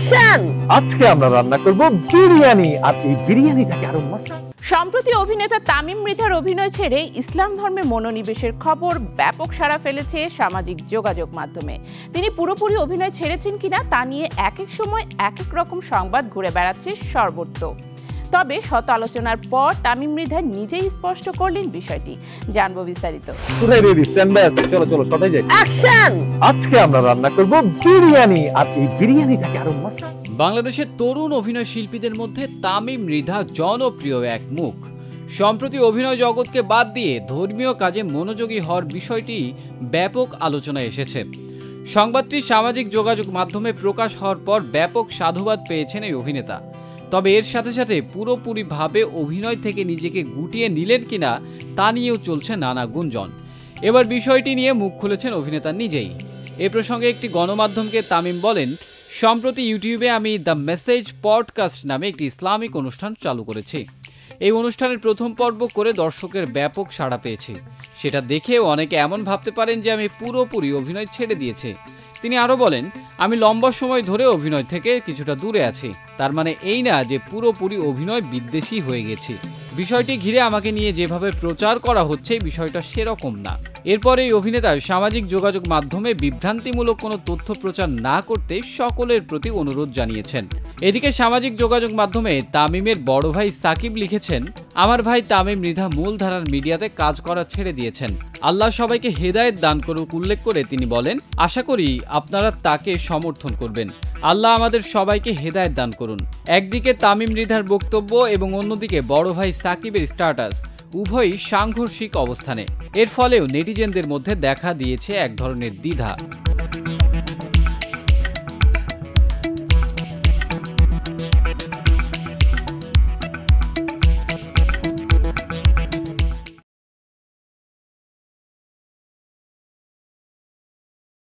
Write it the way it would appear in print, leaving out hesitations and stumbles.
Action! আজকে আমরা রান্না করব বিরিয়ানি, আর এই বিরিয়ানিটাকে আরো মস্ত। সম্প্রতি অভিনেতা তামিম মৃধার অভিনয় ছেড়ে ইসলাম ধর্মে মনোনিবেশের খবর ব্যাপক সাড়া ফেলেছে সামাজিক যোগাযোগ মাধ্যমে। তিনি পুরোপুরি অভিনয় ছেড়েছেন কিনা তা নিয়ে এক এক সময় এক এক রকম সংবাদ ঘুরে বেড়াচ্ছে সর্বত্র। তবে শত আলোচনার পর তামিম মৃধা নিজেই স্পষ্ট করলেন বিষয়টি। জানবো বিস্তারিত। চলো চলো সবাই যাই। অ্যাকশন! আজকে আমরা রান্না করব বিরিয়ানি, আর এই বিরিয়ানিটাকে আরো মস্ত। বাংলাদেশের তরুণ অভিনয় শিল্পীদের মধ্যে তামিম মৃধা জনপ্রিয় এক মুখ। সম্প্রতি অভিনয় জগৎকে বাদ দিয়ে ধর্মীয় কাজে মনোযোগী হওয়ার বিষয়টি ব্যাপক আলোচনায় এসেছে। সংবাদটি সামাজিক যোগাযোগ মাধ্যমে প্রকাশ হওয়ার পর ব্যাপক সাধুবাদ পেয়েছেন এই অভিনেতা। তবে এর সাথে সাথে পুরোপুরিভাবে অভিনয় থেকে নিজেকে গুটিয়ে নিলেন কিনা তা নিয়েও চলছে নানা গুঞ্জন। এবার বিষয়টি নিয়ে মুখ খুলেছেন অভিনেতা নিজেই। এ প্রসঙ্গে একটি গণমাধ্যমকে তামিম বলেন, সম্প্রতি ইউটিউবে আমি দ্য মেসেজ পডকাস্ট নামে একটি ইসলামিক অনুষ্ঠান চালু করেছি। এই অনুষ্ঠানের প্রথম পর্ব করে দর্শকের ব্যাপক সাড়া পেয়েছি। সেটা দেখেও অনেকে এমন ভাবতে পারেন যে আমি পুরোপুরি অভিনয় ছেড়ে দিয়েছি। তিনি আরও বলেন, আমি লম্বা সময় ধরে অভিনয় থেকে কিছুটা দূরে আছি, তার মানে এই না যে পুরোপুরি অভিনয় বিদ্বেষী হয়ে গেছি। বিষয়টি ঘিরে আমাকে নিয়ে যেভাবে প্রচার করা হচ্ছে বিষয়টা সেরকম না। এরপরে এই অভিনেতা সামাজিক যোগাযোগ মাধ্যমে বিভ্রান্তিমূলক কোনো তথ্য প্রচার না করতে সকলের প্রতি অনুরোধ জানিয়েছেন। এদিকে সামাজিক যোগাযোগ মাধ্যমে তামিমের বড় ভাই সাকিব লিখেছেন, আমার ভাই তামিম মৃধা মূলধারার মিডিয়াতে কাজ করা ছেড়ে দিয়েছেন। আল্লাহ সবাইকে হেদায়েত দান করুক উল্লেখ করে তিনি বলেন, আশা করি আপনারা তাকে সমর্থন করবেন। আল্লাহ আমাদের সবাইকে হেদায়েত দান করুন। একদিকে তামিম মৃধার বক্তব্য এবং অন্যদিকে বড় ভাই সাকিবের স্ট্যাটাস, উভয়ই সাংঘর্ষিক অবস্থানে। এর ফলেও নেটিজেনদের মধ্যে দেখা দিয়েছে এক ধরনের দ্বিধা।